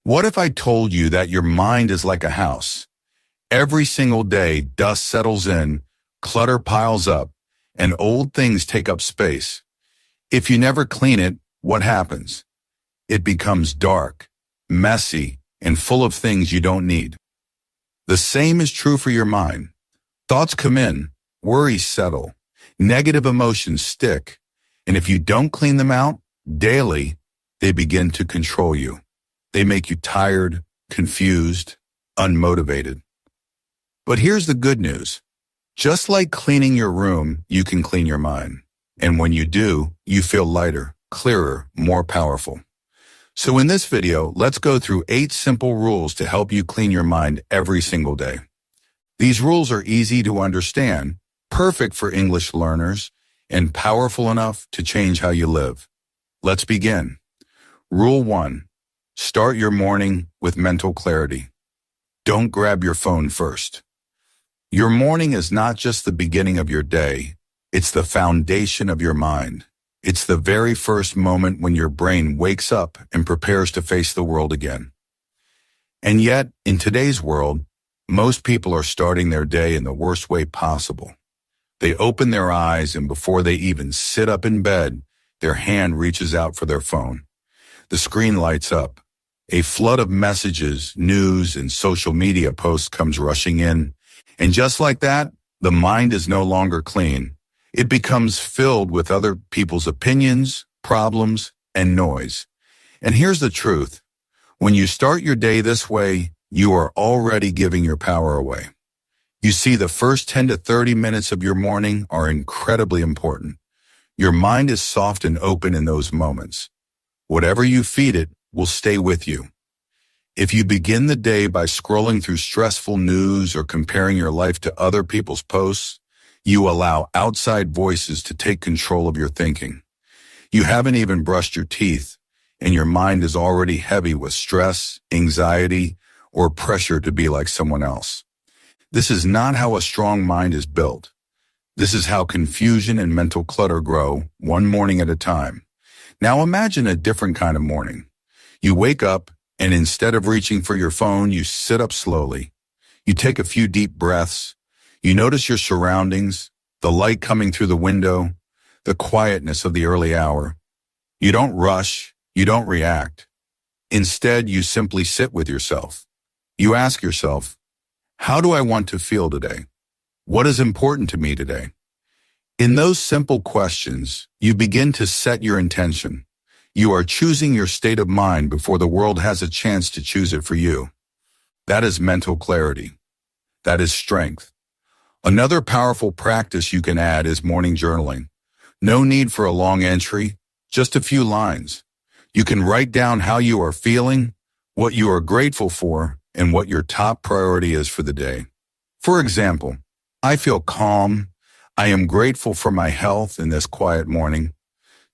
What if I told you that your mind is like a house? Every single day, dust settles in, clutter piles up, and old things take up space. If you never clean it, what happens? It becomes dark, messy, and full of things you don't need. The same is true for your mind. Thoughts come in, worries settle, negative emotions stick, and if you don't clean them out daily, they begin to control you. They make you tired, confused, unmotivated. But here's the good news. Just like cleaning your room, you can clean your mind. And when you do, you feel lighter, clearer, more powerful. So in this video, let's go through 8 simple rules to help you clean your mind every single day. These rules are easy to understand, perfect for English learners, and powerful enough to change how you live. Let's begin. Rule 1. Start your morning with mental clarity. Don't grab your phone first. Your morning is not just the beginning of your day, it's the foundation of your mind. It's the very first moment when your brain wakes up and prepares to face the world again. And yet, in today's world, most people are starting their day in the worst way possible. They open their eyes and before they even sit up in bed, their hand reaches out for their phone. The screen lights up. A flood of messages, news, and social media posts comes rushing in. And just like that, the mind is no longer clean. It becomes filled with other people's opinions, problems, and noise. And here's the truth. When you start your day this way, you are already giving your power away. You see, the first 10 to 30 minutes of your morning are incredibly important. Your mind is soft and open in those moments. Whatever you feed it will stay with you. If you begin the day by scrolling through stressful news or comparing your life to other people's posts, you allow outside voices to take control of your thinking. You haven't even brushed your teeth, and your mind is already heavy with stress, anxiety, or pressure to be like someone else. This is not how a strong mind is built. This is how confusion and mental clutter grow, one morning at a time. Now imagine a different kind of morning. You wake up, and instead of reaching for your phone, you sit up slowly. You take a few deep breaths. You notice your surroundings, the light coming through the window, the quietness of the early hour. You don't rush. You don't react. Instead, you simply sit with yourself. You ask yourself, how do I want to feel today? What is important to me today? In those simple questions, you begin to set your intention. You are choosing your state of mind before the world has a chance to choose it for you. That is mental clarity. That is strength. Another powerful practice you can add is morning journaling. No need for a long entry, just a few lines. You can write down how you are feeling, what you are grateful for, and what your top priority is for the day. For example, I feel calm. I am grateful for my health in this quiet morning.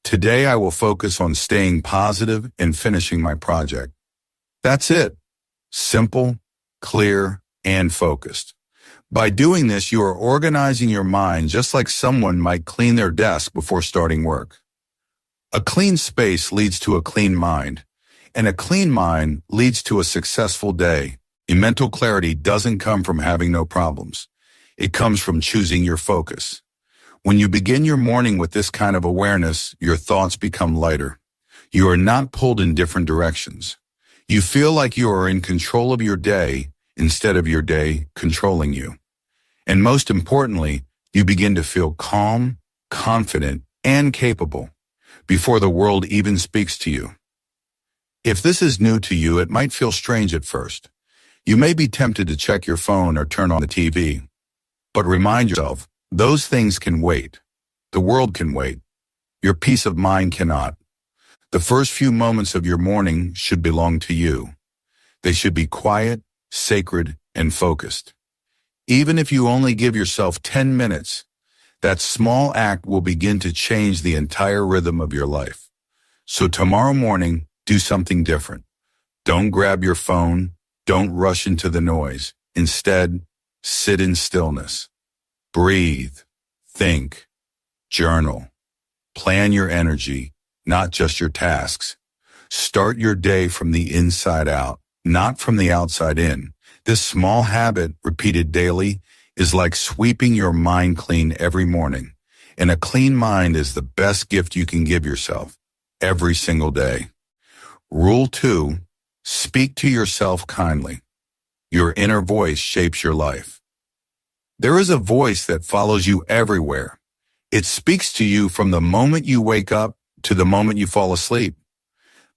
Today I will focus on staying positive and finishing my project. That's it. Simple, clear, and focused. By doing this, you are organizing your mind just like someone might clean their desk before starting work. A clean space leads to a clean mind, and a clean mind leads to a successful day. And mental clarity doesn't come from having no problems. It comes from choosing your focus. When you begin your morning with this kind of awareness, your thoughts become lighter. You are not pulled in different directions. You feel like you are in control of your day instead of your day controlling you. And most importantly, you begin to feel calm, confident, and capable before the world even speaks to you. If this is new to you, it might feel strange at first. You may be tempted to check your phone or turn on the TV. But remind yourself, those things can wait. The world can wait. Your peace of mind cannot. The first few moments of your morning should belong to you. They should be quiet, sacred, and focused. Even if you only give yourself 10 minutes, that small act will begin to change the entire rhythm of your life. So tomorrow morning, do something different. Don't grab your phone. Don't rush into the noise. Instead, sit in stillness. Breathe, think, journal, plan your energy, not just your tasks. Start your day from the inside out, not from the outside in. This small habit, repeated daily, is like sweeping your mind clean every morning. And a clean mind is the best gift you can give yourself every single day. Rule 2, speak to yourself kindly. Your inner voice shapes your life. There is a voice that follows you everywhere. It speaks to you from the moment you wake up to the moment you fall asleep.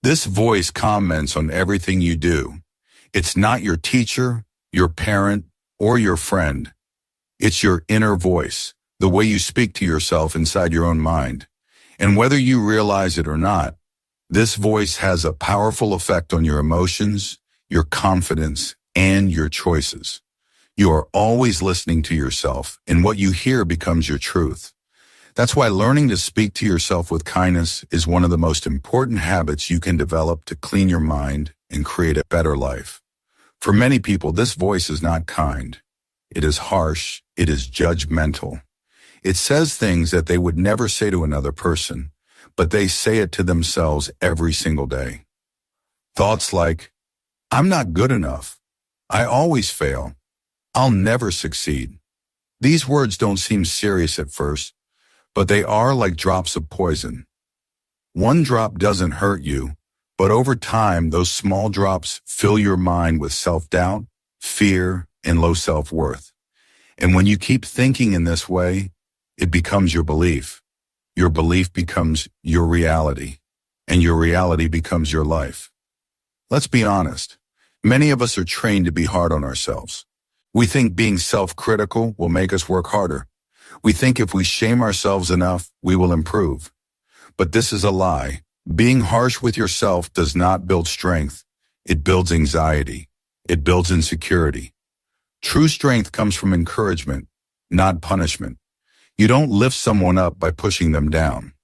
This voice comments on everything you do. It's not your teacher, your parent, or your friend. It's your inner voice, the way you speak to yourself inside your own mind. And whether you realize it or not, this voice has a powerful effect on your emotions, your confidence, and your choices. You are always listening to yourself, and what you hear becomes your truth. That's why learning to speak to yourself with kindness is one of the most important habits you can develop to clean your mind and create a better life. For many people, this voice is not kind. It is harsh. It is judgmental. It says things that they would never say to another person, but they say it to themselves every single day. Thoughts like, I'm not good enough. I always fail. I'll never succeed. These words don't seem serious at first, but they are like drops of poison. One drop doesn't hurt you, but over time, those small drops fill your mind with self-doubt, fear, and low self-worth. And when you keep thinking in this way, it becomes your belief. Your belief becomes your reality, and your reality becomes your life. Let's be honest. Many of us are trained to be hard on ourselves. We think being self-critical will make us work harder. We think if we shame ourselves enough, we will improve. But this is a lie. Being harsh with yourself does not build strength. It builds anxiety. It builds insecurity. True strength comes from encouragement, not punishment. You don't lift someone up by pushing them down.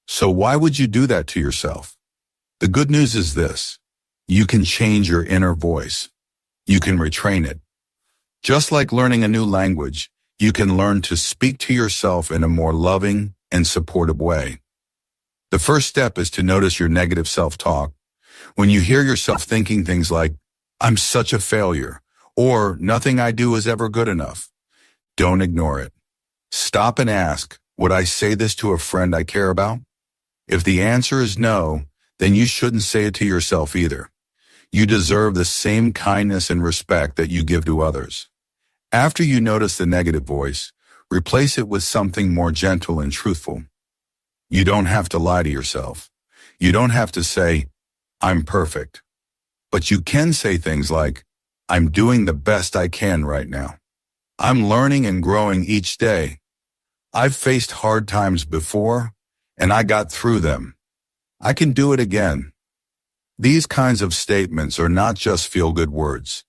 So why would you do that to yourself? The good news is this. You can change your inner voice. You can retrain it. Just like learning a new language, you can learn to speak to yourself in a more loving and supportive way. The first step is to notice your negative self-talk. When you hear yourself thinking things like, I'm such a failure, or nothing I do is ever good enough, don't ignore it. Stop and ask, would I say this to a friend I care about? If the answer is no, then you shouldn't say it to yourself either. You deserve the same kindness and respect that you give to others. After you notice the negative voice, replace it with something more gentle and truthful. You don't have to lie to yourself. You don't have to say, I'm perfect. But you can say things like, I'm doing the best I can right now. I'm learning and growing each day. I've faced hard times before, and I got through them. I can do it again. These kinds of statements are not just feel-good words.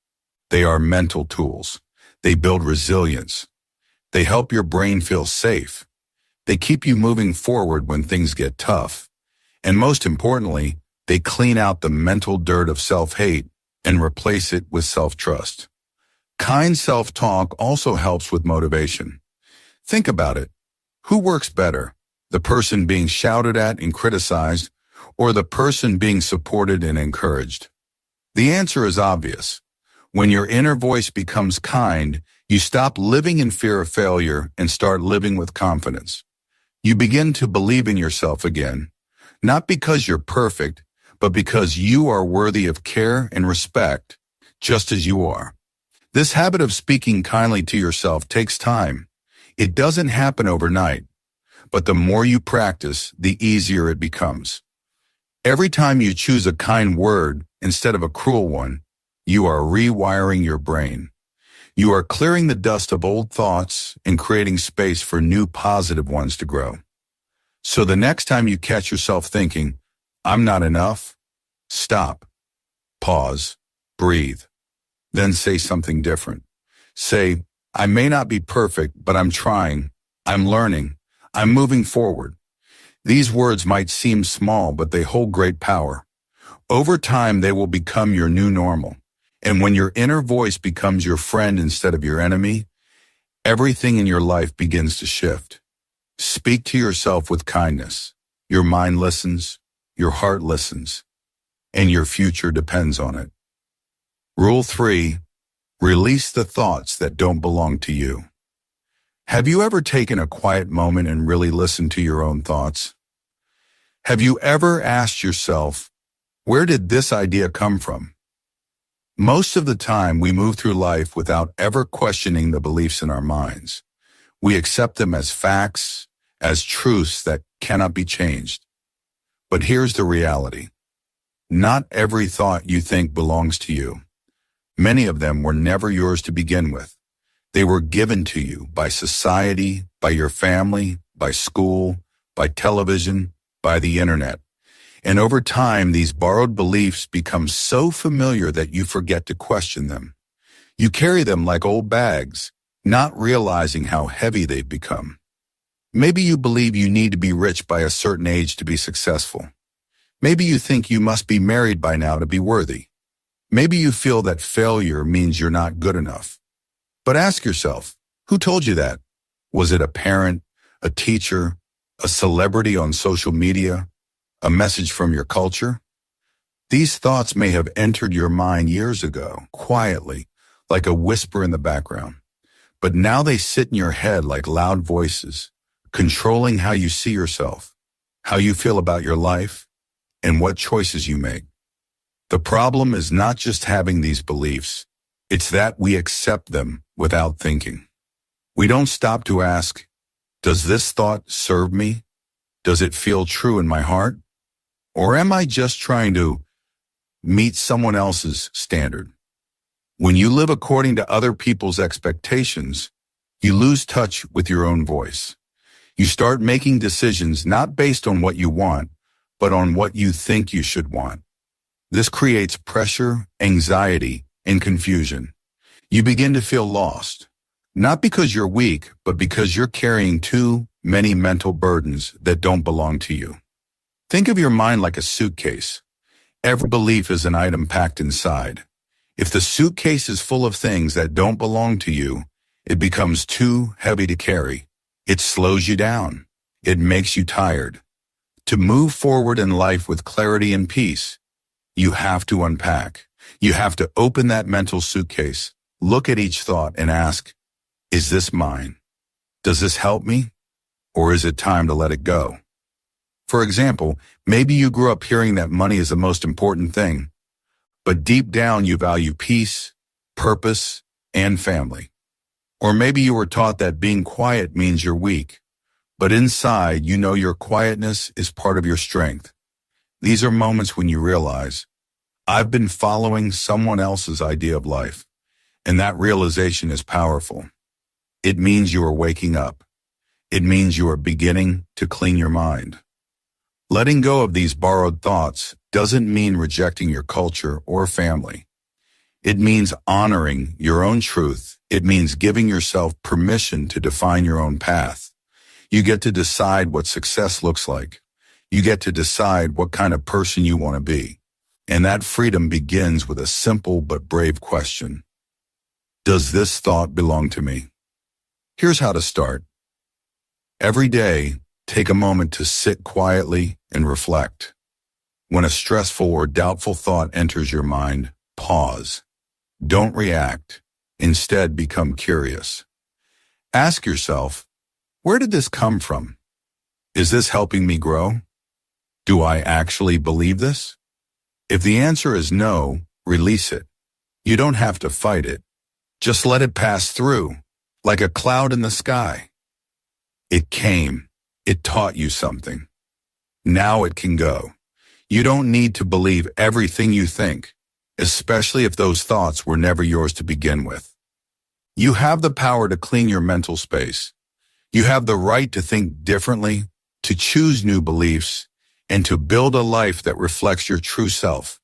They are mental tools. They build resilience. They help your brain feel safe. They keep you moving forward when things get tough. And most importantly, they clean out the mental dirt of self-hate and replace it with self-trust. Kind self-talk also helps with motivation. Think about it. Who works better? The person being shouted at and criticized, or the person being supported and encouraged? The answer is obvious. When your inner voice becomes kind, you stop living in fear of failure and start living with confidence. You begin to believe in yourself again, not because you're perfect, but because you are worthy of care and respect, just as you are. This habit of speaking kindly to yourself takes time. It doesn't happen overnight, but the more you practice, the easier it becomes. Every time you choose a kind word instead of a cruel one, you are rewiring your brain. You are clearing the dust of old thoughts and creating space for new positive ones to grow. So the next time you catch yourself thinking, I'm not enough, stop, pause, breathe, then say something different. Say, I may not be perfect, but I'm trying, I'm learning, I'm moving forward. These words might seem small, but they hold great power. Over time, they will become your new normal. And when your inner voice becomes your friend instead of your enemy, everything in your life begins to shift. Speak to yourself with kindness. Your mind listens. Your heart listens. and your future depends on it. Rule 3. Release the thoughts that don't belong to you. Have you ever taken a quiet moment and really listened to your own thoughts? Have you ever asked yourself, where did this idea come from? Most of the time, we move through life without ever questioning the beliefs in our minds. We accept them as facts, as truths that cannot be changed. But here's the reality. Not every thought you think belongs to you. Many of them were never yours to begin with. They were given to you by society, by your family, by school, by television, by the internet. And over time, these borrowed beliefs become so familiar that you forget to question them. You carry them like old bags, not realizing how heavy they've become. Maybe you believe you need to be rich by a certain age to be successful. Maybe you think you must be married by now to be worthy. Maybe you feel that failure means you're not good enough. But ask yourself, who told you that? Was it a parent, a teacher, a celebrity on social media, a message from your culture? These thoughts may have entered your mind years ago, quietly, like a whisper in the background. But now they sit in your head like loud voices, controlling how you see yourself, how you feel about your life, and what choices you make. The problem is not just having these beliefs, it's that we accept them without thinking. We don't stop to ask, does this thought serve me? Does it feel true in my heart? Or am I just trying to meet someone else's standard? When you live according to other people's expectations, you lose touch with your own voice. You start making decisions not based on what you want, but on what you think you should want. This creates pressure, anxiety, and confusion. You begin to feel lost, not because you're weak, but because you're carrying too many mental burdens that don't belong to you. Think of your mind like a suitcase. Every belief is an item packed inside. If the suitcase is full of things that don't belong to you, it becomes too heavy to carry. It slows you down. It makes you tired. To move forward in life with clarity and peace, you have to unpack. You have to open that mental suitcase, look at each thought and ask, is this mine? Does this help me? Or is it time to let it go? For example, maybe you grew up hearing that money is the most important thing, but deep down you value peace, purpose, and family. Or maybe you were taught that being quiet means you're weak, but inside you know your quietness is part of your strength. These are moments when you realize, I've been following someone else's idea of life, and that realization is powerful. It means you are waking up. It means you are beginning to clean your mind. Letting go of these borrowed thoughts doesn't mean rejecting your culture or family. It means honoring your own truth. It means giving yourself permission to define your own path. You get to decide what success looks like. You get to decide what kind of person you want to be. And that freedom begins with a simple but brave question. Does this thought belong to me? Here's how to start. Every day, take a moment to sit quietly and reflect. When a stressful or doubtful thought enters your mind, pause. Don't react. Instead, become curious. Ask yourself, where did this come from? Is this helping me grow? Do I actually believe this? If the answer is no, release it. You don't have to fight it. Just let it pass through, like a cloud in the sky. It came. It taught you something. Now it can go. You don't need to believe everything you think, especially if those thoughts were never yours to begin with. You have the power to clean your mental space. You have the right to think differently, to choose new beliefs, and to build a life that reflects your true self.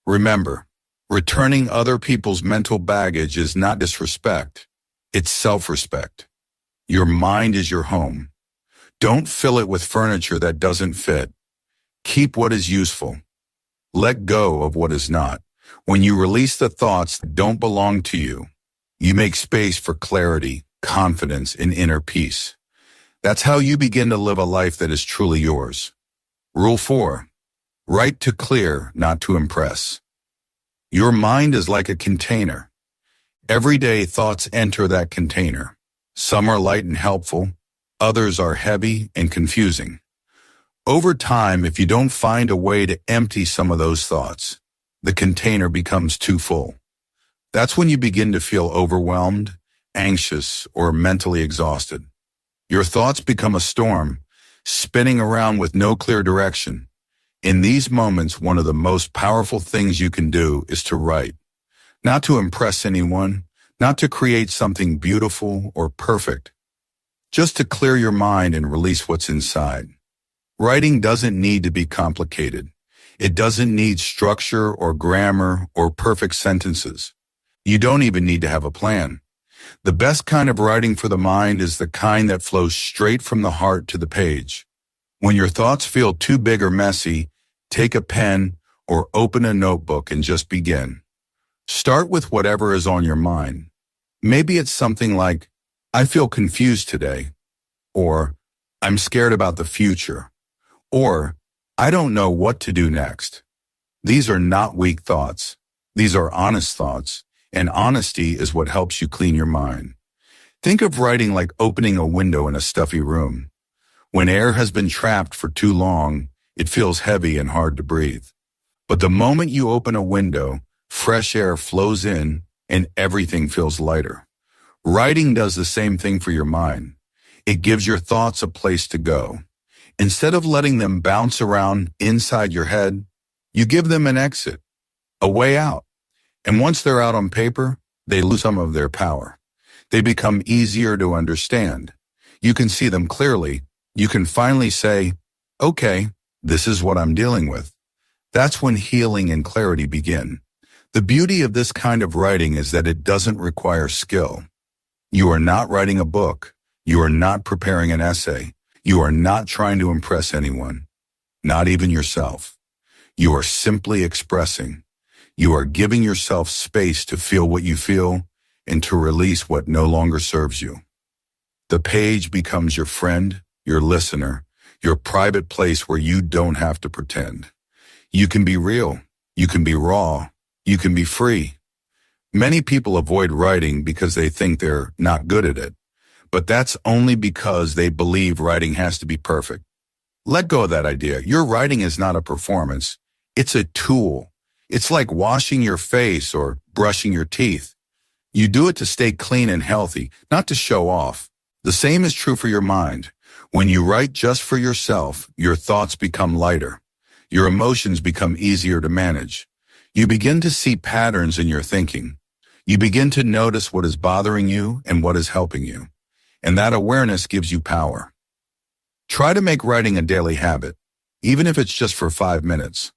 Remember, returning other people's mental baggage is not disrespect, it's self-respect. Your mind is your home. Don't fill it with furniture that doesn't fit. Keep what is useful. Let go of what is not. When you release the thoughts that don't belong to you, you make space for clarity, confidence, and inner peace. That's how you begin to live a life that is truly yours. Rule 4. Write to clear, not to impress. Your mind is like a container. Every day thoughts enter that container. Some are light and helpful, others are heavy and confusing. Over time, if you don't find a way to empty some of those thoughts, the container becomes too full. That's when you begin to feel overwhelmed, anxious, or mentally exhausted. Your thoughts become a storm, spinning around with no clear direction. In these moments, one of the most powerful things you can do is to write. Not to impress anyone, not to create something beautiful or perfect, just to clear your mind and release what's inside. Writing doesn't need to be complicated. It doesn't need structure or grammar or perfect sentences. You don't even need to have a plan. The best kind of writing for the mind is the kind that flows straight from the heart to the page. When your thoughts feel too big or messy, take a pen or open a notebook and just begin. Start with whatever is on your mind. Maybe it's something like, I feel confused today, or I'm scared about the future, or I don't know what to do next. These are not weak thoughts. These are honest thoughts, and honesty is what helps you clean your mind. Think of writing like opening a window in a stuffy room. When air has been trapped for too long, it feels heavy and hard to breathe. But the moment you open a window, fresh air flows in and everything feels lighter. Writing does the same thing for your mind. It gives your thoughts a place to go. Instead of letting them bounce around inside your head, you give them an exit, a way out. And once they're out on paper, they lose some of their power. They become easier to understand. You can see them clearly. You can finally say, okay, this is what I'm dealing with. That's when healing and clarity begin. The beauty of this kind of writing is that it doesn't require skill. You are not writing a book. You are not preparing an essay. You are not trying to impress anyone, not even yourself. You are simply expressing. You are giving yourself space to feel what you feel and to release what no longer serves you. The page becomes your friend, your listener, your private place where you don't have to pretend. You can be real. You can be raw. You can be free. Many people avoid writing because they think they're not good at it, but that's only because they believe writing has to be perfect. Let go of that idea. Your writing is not a performance. It's a tool. It's like washing your face or brushing your teeth. You do it to stay clean and healthy, not to show off. The same is true for your mind. When you write just for yourself, your thoughts become lighter. Your emotions become easier to manage. You begin to see patterns in your thinking. You begin to notice what is bothering you and what is helping you. And that awareness gives you power. Try to make writing a daily habit, even if it's just for 5 minutes.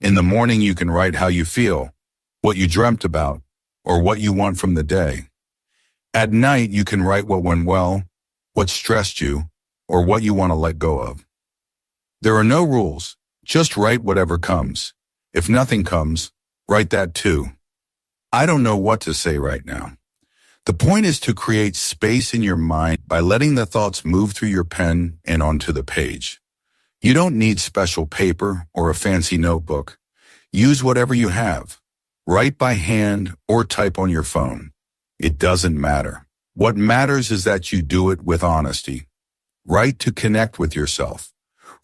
In the morning, you can write how you feel, what you dreamt about, or what you want from the day. At night, you can write what went well, what stressed you, or what you want to let go of. There are no rules. Just write whatever comes. If nothing comes, write that too. I don't know what to say right now. The point is to create space in your mind by letting the thoughts move through your pen and onto the page. You don't need special paper or a fancy notebook. Use whatever you have. Write by hand or type on your phone. It doesn't matter. What matters is that you do it with honesty. Write to connect with yourself.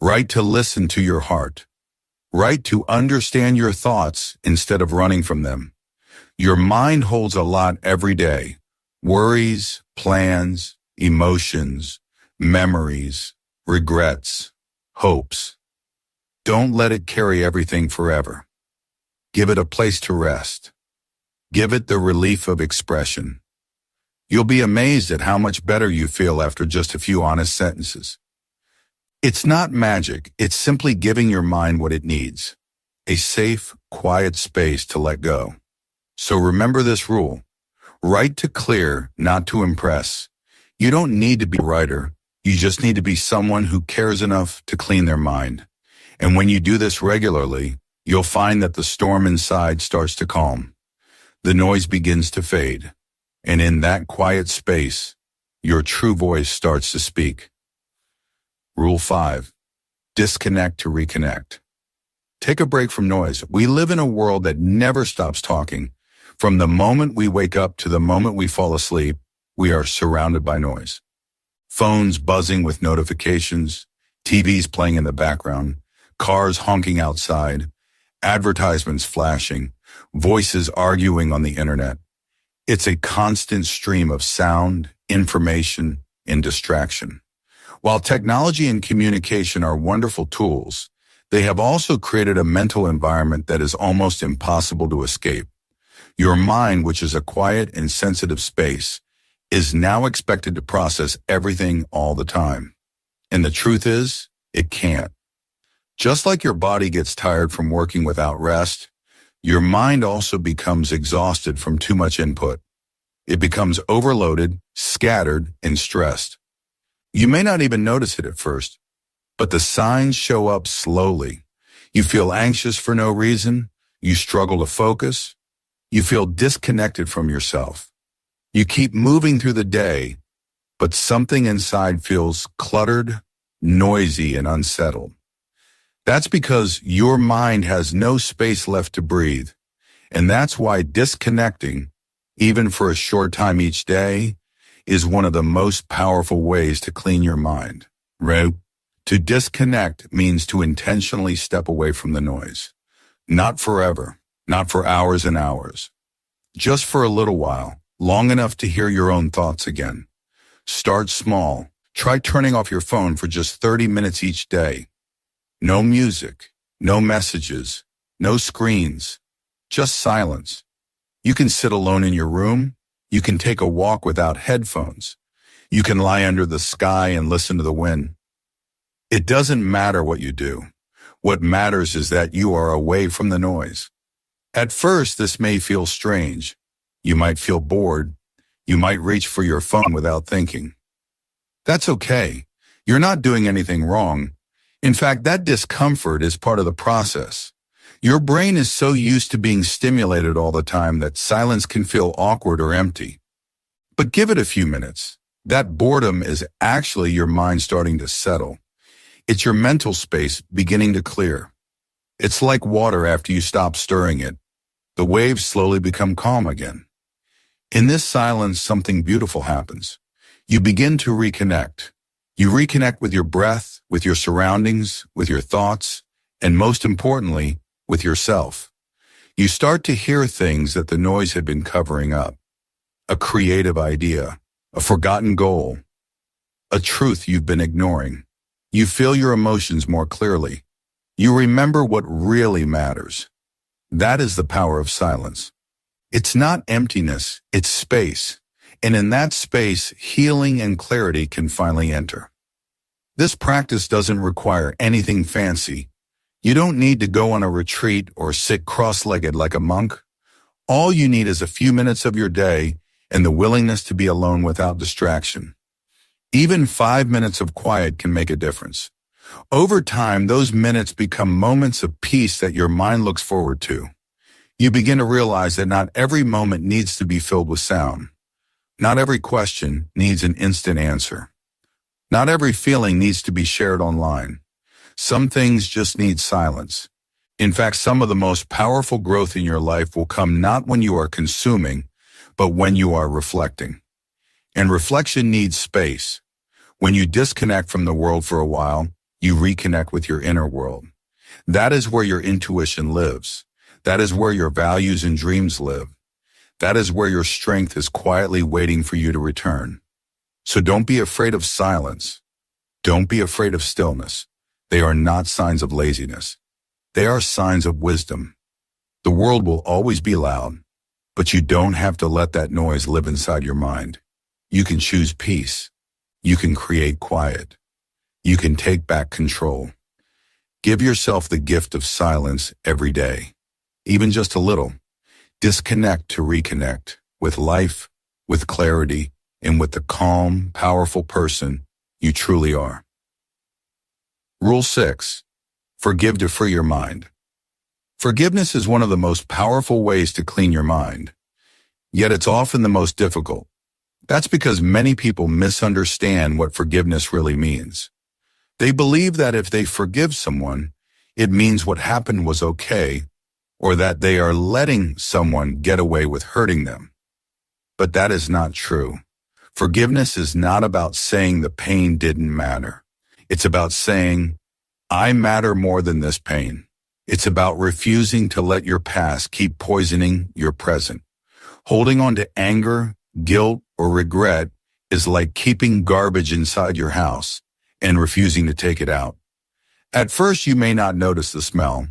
Write to listen to your heart. Write to understand your thoughts instead of running from them. Your mind holds a lot every day. Worries, plans, emotions, memories, regrets, hopes. Don't let it carry everything forever. Give it a place to rest. Give it the relief of expression. You'll be amazed at how much better you feel after just a few honest sentences. It's not magic. It's simply giving your mind what it needs. A safe, quiet space to let go. So remember this rule. Write to clear, not to impress. You don't need to be a writer. You just need to be someone who cares enough to clean their mind. And when you do this regularly, you'll find that the storm inside starts to calm. The noise begins to fade. And in that quiet space, your true voice starts to speak. Rule 5. Disconnect to reconnect. Take a break from noise. We live in a world that never stops talking. From the moment we wake up to the moment we fall asleep, we are surrounded by noise. Phones buzzing with notifications, TVs playing in the background, cars honking outside, advertisements flashing, voices arguing on the internet. It's a constant stream of sound, information, and distraction. While technology and communication are wonderful tools, they have also created a mental environment that is almost impossible to escape. Your mind, which is a quiet and sensitive space, is now expected to process everything all the time. And the truth is, it can't. Just like your body gets tired from working without rest, your mind also becomes exhausted from too much input. It becomes overloaded, scattered, and stressed. You may not even notice it at first, but the signs show up slowly. You feel anxious for no reason. You struggle to focus. You feel disconnected from yourself. You keep moving through the day, but something inside feels cluttered, noisy, and unsettled. That's because your mind has no space left to breathe. And that's why disconnecting, even for a short time each day, is one of the most powerful ways to clean your mind. Right? To disconnect means to intentionally step away from the noise. Not forever, not for hours and hours. Just for a little while, long enough to hear your own thoughts again. Start small. Try turning off your phone for just 30 minutes each day. No music, no messages, no screens, just silence. You can sit alone in your room. You can take a walk without headphones. You can lie under the sky and listen to the wind. It doesn't matter what you do. What matters is that you are away from the noise. At first, this may feel strange. You might feel bored. You might reach for your phone without thinking. That's okay. You're not doing anything wrong. In fact, that discomfort is part of the process. Your brain is so used to being stimulated all the time that silence can feel awkward or empty. But give it a few minutes. That boredom is actually your mind starting to settle. It's your mental space beginning to clear. It's like water after you stop stirring it. The waves slowly become calm again. In this silence, something beautiful happens. You begin to reconnect. You reconnect with your breath, with your surroundings, with your thoughts, and most importantly, with yourself. You start to hear things that the noise had been covering up. A creative idea, a forgotten goal, a truth you've been ignoring. You feel your emotions more clearly. You remember what really matters. That is the power of silence. It's not emptiness, it's space. And in that space, healing and clarity can finally enter. This practice doesn't require anything fancy. You don't need to go on a retreat or sit cross-legged like a monk. All you need is a few minutes of your day and the willingness to be alone without distraction. Even 5 minutes of quiet can make a difference. Over time, those minutes become moments of peace that your mind looks forward to. You begin to realize that not every moment needs to be filled with sound. Not every question needs an instant answer. Not every feeling needs to be shared online. Some things just need silence. In fact, some of the most powerful growth in your life will come not when you are consuming, but when you are reflecting. And reflection needs space. When you disconnect from the world for a while, you reconnect with your inner world. That is where your intuition lives. That is where your values and dreams live. That is where your strength is quietly waiting for you to return. So don't be afraid of silence. Don't be afraid of stillness. They are not signs of laziness. They are signs of wisdom. The world will always be loud, but you don't have to let that noise live inside your mind. You can choose peace. You can create quiet. You can take back control. Give yourself the gift of silence every day, even just a little. Disconnect to reconnect with life, with clarity, and with the calm, powerful person you truly are. Rule 6. Forgive to free your mind. Forgiveness is one of the most powerful ways to clean your mind, yet it's often the most difficult. That's because many people misunderstand what forgiveness really means. They believe that if they forgive someone, It means what happened was okay, or that they are letting someone get away with hurting them. But that is not true. Forgiveness is not about saying the pain didn't matter. It's about saying, I matter more than this pain. It's about refusing to let your past keep poisoning your present. Holding on to anger, guilt, or regret is like keeping garbage inside your house and refusing to take it out. At first, you may not notice the smell,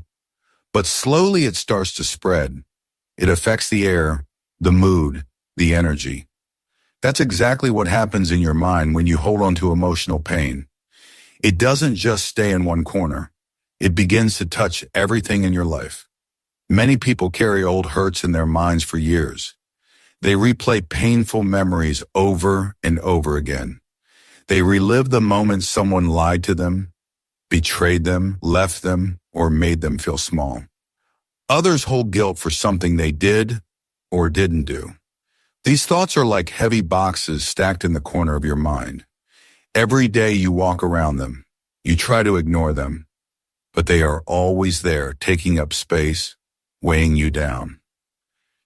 but slowly it starts to spread. It affects the air, the mood, the energy. That's exactly what happens in your mind when you hold on to emotional pain. It doesn't just stay in one corner. It begins to touch everything in your life. Many people carry old hurts in their minds for years. They replay painful memories over and over again. They relive the moment someone lied to them, betrayed them, left them, or made them feel small. Others hold guilt for something they did or didn't do. These thoughts are like heavy boxes stacked in the corner of your mind. Every day you walk around them. You try to ignore them, but they are always there, taking up space, weighing you down.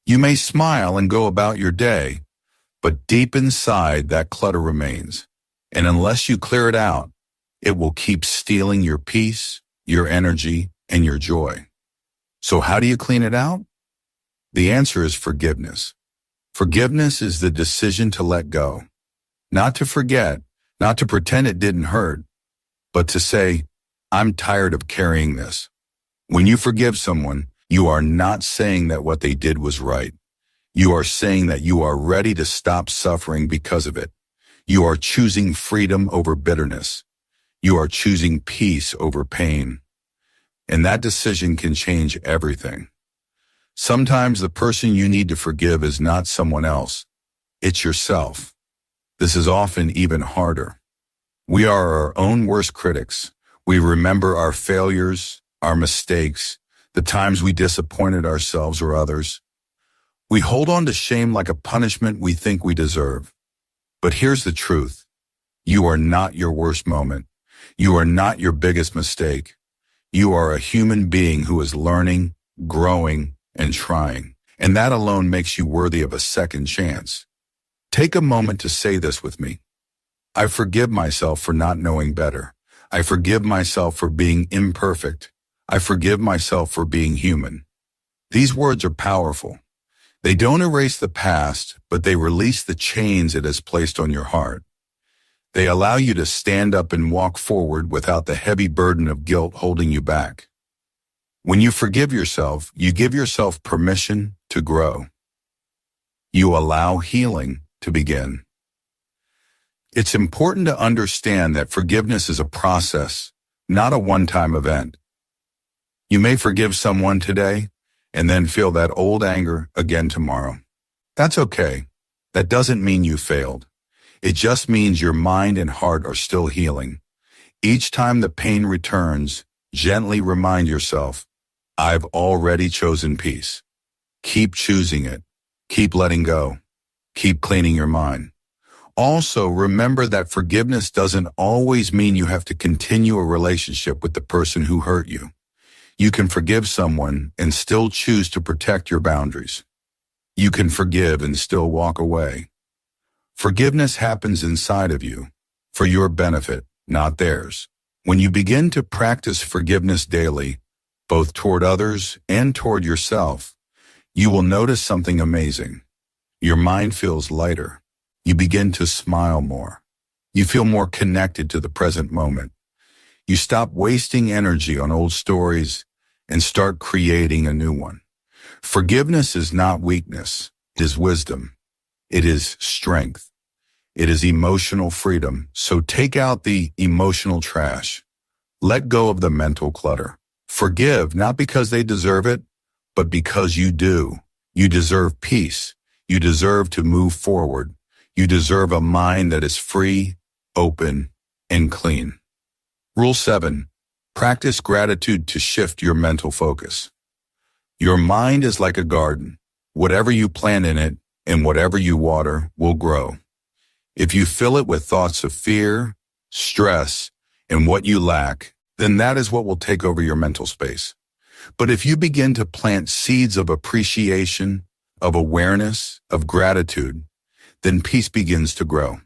You may smile and go about your day, but deep inside that clutter remains. And unless you clear it out, it will keep stealing your peace, your energy, and your joy. So how do you clean it out? The answer is forgiveness. Forgiveness is the decision to let go, not to forget, not to pretend it didn't hurt, but to say, I'm tired of carrying this. When you forgive someone, you are not saying that what they did was right. You are saying that you are ready to stop suffering because of it. You are choosing freedom over bitterness. You are choosing peace over pain. And that decision can change everything. Sometimes the person you need to forgive is not someone else. It's yourself. This is often even harder. We are our own worst critics. We remember our failures, our mistakes, the times we disappointed ourselves or others. We hold on to shame like a punishment we think we deserve. But here's the truth. You are not your worst moment. You are not your biggest mistake. You are a human being who is learning, growing, and trying. And that alone makes you worthy of a second chance. Take a moment to say this with me. I forgive myself for not knowing better. I forgive myself for being imperfect. I forgive myself for being human. These words are powerful. They don't erase the past, but they release the chains it has placed on your heart. They allow you to stand up and walk forward without the heavy burden of guilt holding you back. When you forgive yourself, you give yourself permission to grow. You allow healing to begin. It's important to understand that forgiveness is a process, not a one-time event. You may forgive someone today and then feel that old anger again tomorrow. That's okay. That doesn't mean you failed. It just means your mind and heart are still healing. Each time the pain returns, gently remind yourself, I've already chosen peace. Keep choosing it. Keep letting go. Keep cleaning your mind. Also, remember that forgiveness doesn't always mean you have to continue a relationship with the person who hurt you. You can forgive someone and still choose to protect your boundaries. You can forgive and still walk away. Forgiveness happens inside of you, for your benefit, not theirs. When you begin to practice forgiveness daily, both toward others and toward yourself, you will notice something amazing. Your mind feels lighter. You begin to smile more. You feel more connected to the present moment. You stop wasting energy on old stories and start creating a new one. Forgiveness is not weakness. It is wisdom. It is strength. It is emotional freedom. So take out the emotional trash. Let go of the mental clutter. Forgive not because they deserve it, but because you do. You deserve peace. You deserve to move forward. You deserve a mind that is free, open, and clean. Rule 7. Practice gratitude to shift your mental focus. Your mind is like a garden. Whatever you plant in it and whatever you water will grow. If you fill it with thoughts of fear, stress, and what you lack, then that is what will take over your mental space. But if you begin to plant seeds of appreciation, of awareness, of gratitude, then peace begins to grow.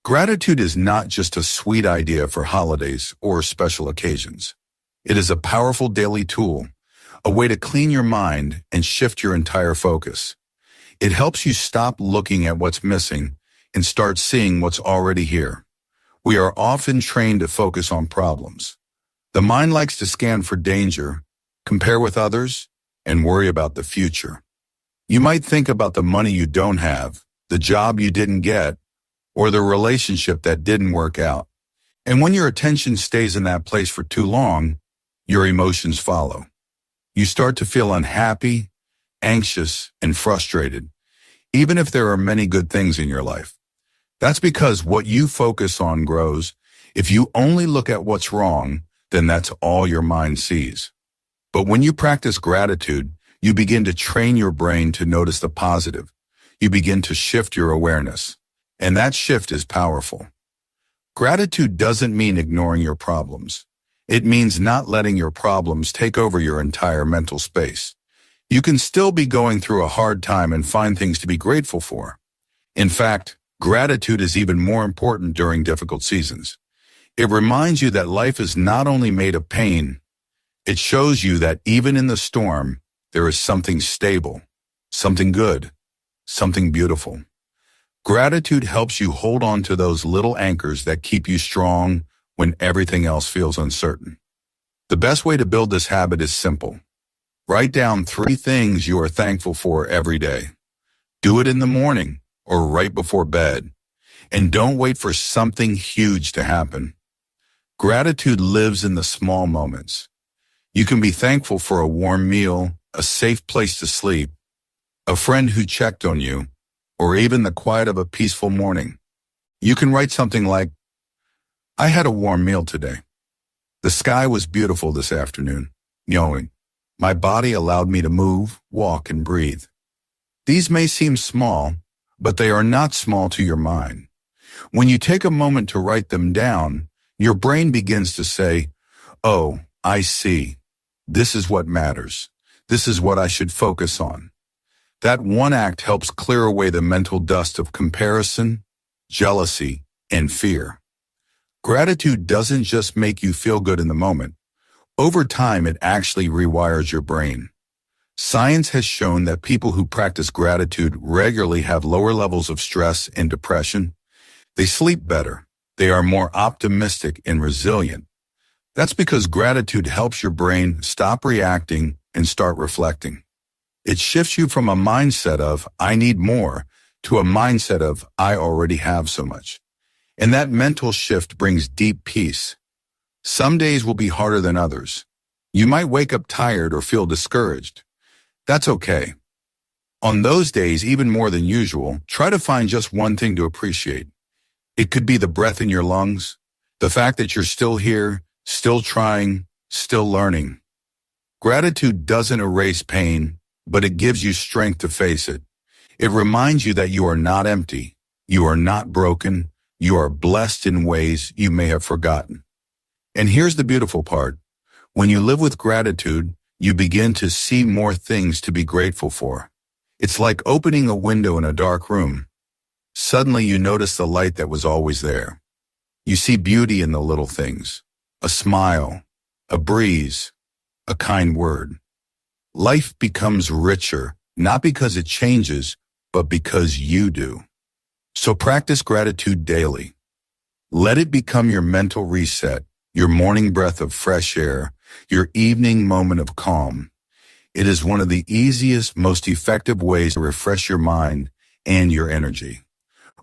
Gratitude is not just a sweet idea for holidays or special occasions. It is a powerful daily tool, a way to clean your mind and shift your entire focus. It helps you stop looking at what's missing and start seeing what's already here. We are often trained to focus on problems. The mind likes to scan for danger, compare with others, and worry about the future. You might think about the money you don't have, the job you didn't get, or the relationship that didn't work out. And when your attention stays in that place for too long, your emotions follow. You start to feel unhappy, anxious, and frustrated, even if there are many good things in your life. That's because what you focus on grows. If you only look at what's wrong, then that's all your mind sees. But when you practice gratitude, you begin to train your brain to notice the positive. You begin to shift your awareness. And that shift is powerful. Gratitude doesn't mean ignoring your problems. It means not letting your problems take over your entire mental space. You can still be going through a hard time and find things to be grateful for. In fact, gratitude is even more important during difficult seasons. It reminds you that life is not only made of pain, it shows you that even in the storm, there is something stable, something good, something beautiful. Gratitude helps you hold on to those little anchors that keep you strong when everything else feels uncertain. The best way to build this habit is simple. Write down 3 things you are thankful for every day. Do it in the morning or right before bed. And don't wait for something huge to happen. Gratitude lives in the small moments. You can be thankful for a warm meal, a safe place to sleep, a friend who checked on you, or even the quiet of a peaceful morning. You can write something like, I had a warm meal today. The sky was beautiful this afternoon. Knowing my body allowed me to move, walk, and breathe. These may seem small, but they are not small to your mind. When you take a moment to write them down, your brain begins to say, oh, I see. This is what matters. This is what I should focus on. That one act helps clear away the mental dust of comparison, jealousy, and fear. Gratitude doesn't just make you feel good in the moment. Over time, it actually rewires your brain. Science has shown that people who practice gratitude regularly have lower levels of stress and depression. They sleep better. They are more optimistic and resilient. That's because gratitude helps your brain stop reacting and start reflecting. It shifts you from a mindset of, I need more, to a mindset of, I already have so much. And that mental shift brings deep peace. Some days will be harder than others. You might wake up tired or feel discouraged. That's okay. On those days, even more than usual, try to find just one thing to appreciate. It could be the breath in your lungs, the fact that you're still here, still trying, still learning. Gratitude doesn't erase pain, but it gives you strength to face it. It reminds you that you are not empty, you are not broken, you are blessed in ways you may have forgotten. And here's the beautiful part. When you live with gratitude, you begin to see more things to be grateful for. It's like opening a window in a dark room. Suddenly you notice the light that was always there. You see beauty in the little things. A smile, a breeze, a kind word. Life becomes richer, not because it changes, but because you do. So practice gratitude daily. Let it become your mental reset, your morning breath of fresh air, your evening moment of calm. It is one of the easiest, most effective ways to refresh your mind and your energy.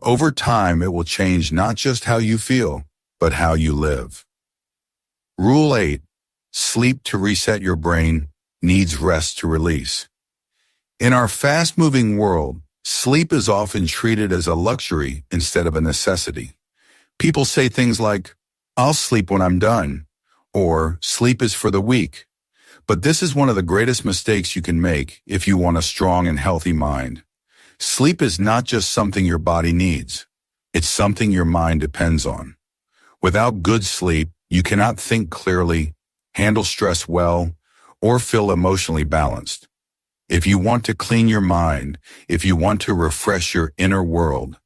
Over time, it will change not just how you feel, but how you live. Rule 8. Sleep to reset your brain, needs rest to release. In our fast-moving world, sleep is often treated as a luxury instead of a necessity. People say things like, I'll sleep when I'm done, or sleep is for the weak. But this is one of the greatest mistakes you can make if you want a strong and healthy mind. Sleep is not just something your body needs. It's something your mind depends on. Without good sleep, You cannot think clearly, handle stress well, or feel emotionally balanced. If you want to clean your mind, if you want to refresh your inner world,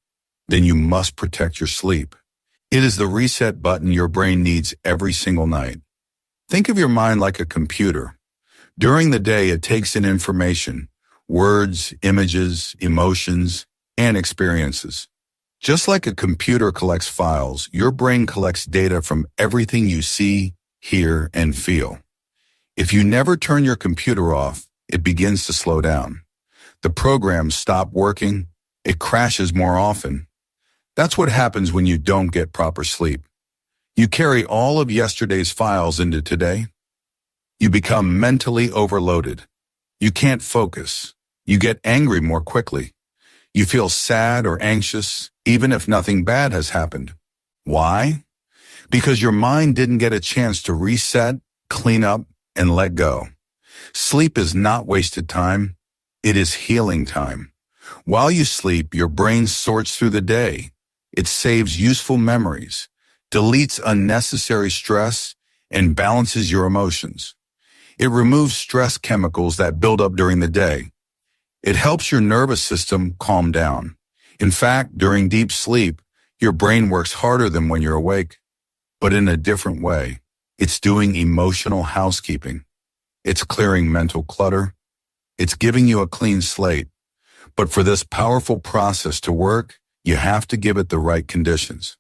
then you must protect your sleep. It is the reset button your brain needs every single night. Think of your mind like a computer. During the day, it takes in information, words, images, emotions, and experiences. Just like a computer collects files, your brain collects data from everything you see, hear, and feel. If you never turn your computer off, it begins to slow down. The programs stop working, it crashes more often. That's what happens when you don't get proper sleep. You carry all of yesterday's files into today. You become mentally overloaded. You can't focus. You get angry more quickly. You feel sad or anxious, even if nothing bad has happened. Why? Because your mind didn't get a chance to reset, clean up, and let go. Sleep is not wasted time. It is healing time. While you sleep, your brain sorts through the day. It saves useful memories, deletes unnecessary stress, and balances your emotions. It removes stress chemicals that build up during the day. It helps your nervous system calm down. In fact, during deep sleep, your brain works harder than when you're awake, but in a different way. It's doing emotional housekeeping. It's clearing mental clutter. It's giving you a clean slate. But for this powerful process to work, you have to give it the right conditions.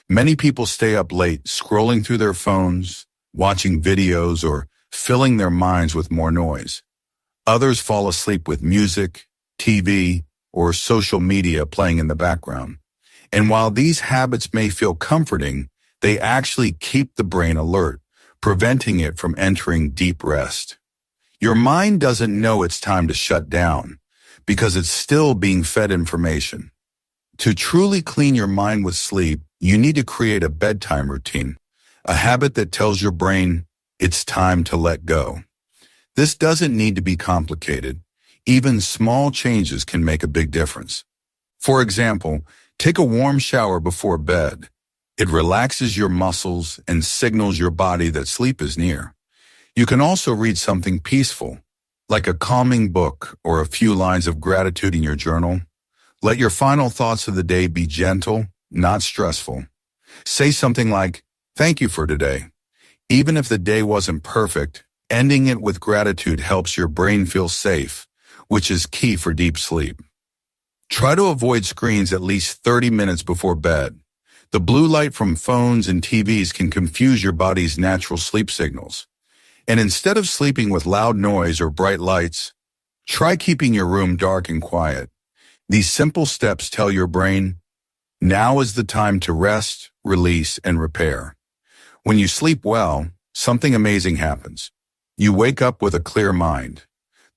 Many people stay up late scrolling through their phones, watching videos, or filling their minds with more noise. Others fall asleep with music, TV, or social media playing in the background. And while these habits may feel comforting, they actually keep the brain alert, preventing it from entering deep rest. Your mind doesn't know it's time to shut down because it's still being fed information. To truly clean your mind with sleep, you need to create a bedtime routine, a habit that tells your brain it's time to let go. This doesn't need to be complicated. Even small changes can make a big difference. For example, take a warm shower before bed. It relaxes your muscles and signals your body that sleep is near. You can also read something peaceful, like a calming book or a few lines of gratitude in your journal. Let your final thoughts of the day be gentle, not stressful. Say something like, "Thank you for today." Even if the day wasn't perfect, ending it with gratitude helps your brain feel safe, which is key for deep sleep. Try to avoid screens at least 30 minutes before bed. The blue light from phones and TVs can confuse your body's natural sleep signals. And instead of sleeping with loud noise or bright lights, try keeping your room dark and quiet. These simple steps tell your brain, now is the time to rest, release, and repair. When you sleep well, something amazing happens. You wake up with a clear mind.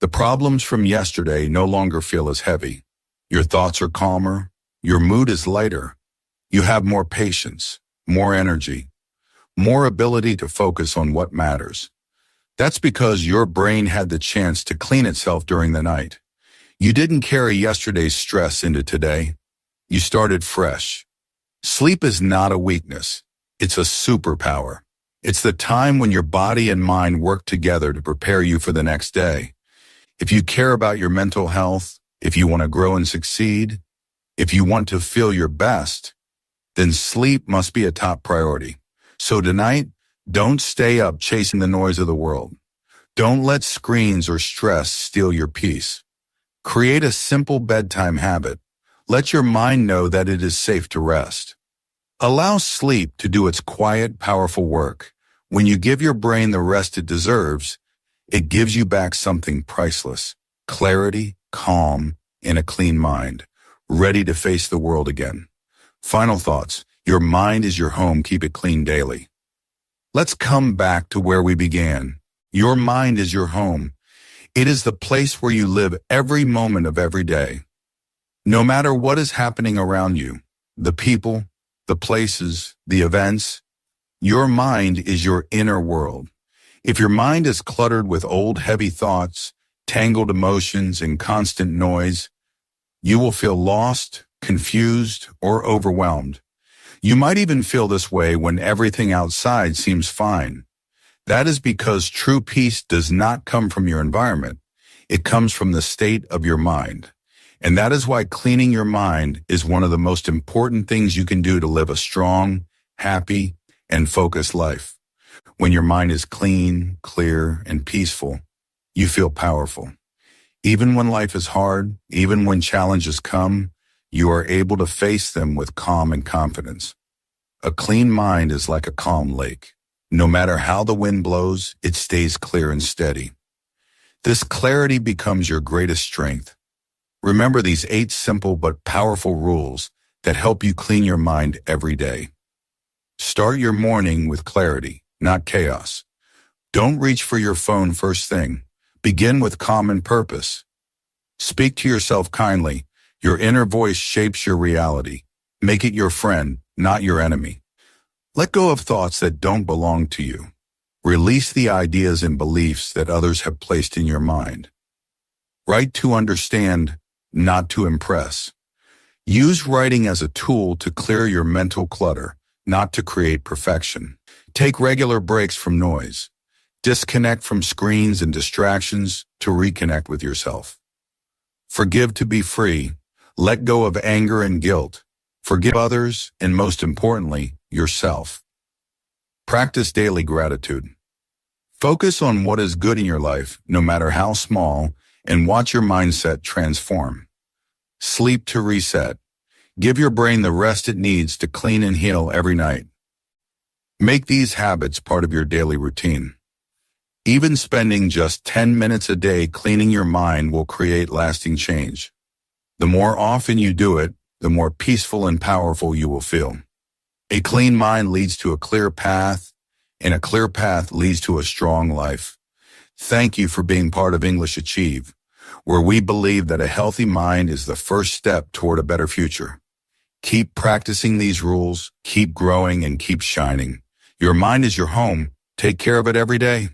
The problems from yesterday no longer feel as heavy. Your thoughts are calmer. Your mood is lighter. You have more patience, more energy, more ability to focus on what matters. That's because your brain had the chance to clean itself during the night. You didn't carry yesterday's stress into today. You started fresh. Sleep is not a weakness. It's a superpower. It's the time when your body and mind work together to prepare you for the next day. If you care about your mental health, if you want to grow and succeed, if you want to feel your best, then sleep must be a top priority. So tonight, don't stay up chasing the noise of the world. Don't let screens or stress steal your peace. Create a simple bedtime habit. Let your mind know that it is safe to rest. Allow sleep to do its quiet, powerful work. When you give your brain the rest it deserves, it gives you back something priceless: clarity, calm, and a clean mind, ready to face the world again. Final thoughts. Your mind is your home. Keep it clean daily. Let's come back to where we began. Your mind is your home. It is the place where you live every moment of every day. No matter what is happening around you, the people, the places, the events, your mind is your inner world. If your mind is cluttered with old, heavy thoughts, tangled emotions, and constant noise, you will feel lost, confused, or overwhelmed. You might even feel this way when everything outside seems fine. That is because true peace does not come from your environment. It comes from the state of your mind. And that is why cleaning your mind is one of the most important things you can do to live a strong, happy, and focused life. When your mind is clean, clear, and peaceful, you feel powerful. Even when life is hard, even when challenges come, you are able to face them with calm and confidence. A clean mind is like a calm lake. No matter how the wind blows, it stays clear and steady. This clarity becomes your greatest strength. Remember these 8 simple but powerful rules that help you clean your mind every day. Start your morning with clarity, not chaos. Don't reach for your phone first thing. Begin with calm and purpose. Speak to yourself kindly. Your inner voice shapes your reality. Make it your friend, not your enemy. Let go of thoughts that don't belong to you. Release the ideas and beliefs that others have placed in your mind. Write to understand, not to impress. Use writing as a tool to clear your mental clutter, not to create perfection. Take regular breaks from noise. Disconnect from screens and distractions to reconnect with yourself. Forgive to be free. Let go of anger and guilt. Forgive others, and most importantly, yourself. Practice daily gratitude. Focus on what is good in your life, no matter how small, and watch your mindset transform. Sleep to reset. Give your brain the rest it needs to clean and heal every night. Make these habits part of your daily routine. Even spending just 10 minutes a day cleaning your mind will create lasting change. The more often you do it, the more peaceful and powerful you will feel. A clean mind leads to a clear path, and a clear path leads to a strong life. Thank you for being part of English Achieve, where we believe that a healthy mind is the first step toward a better future. Keep practicing these rules, keep growing, and keep shining. Your mind is your home. Take care of it every day.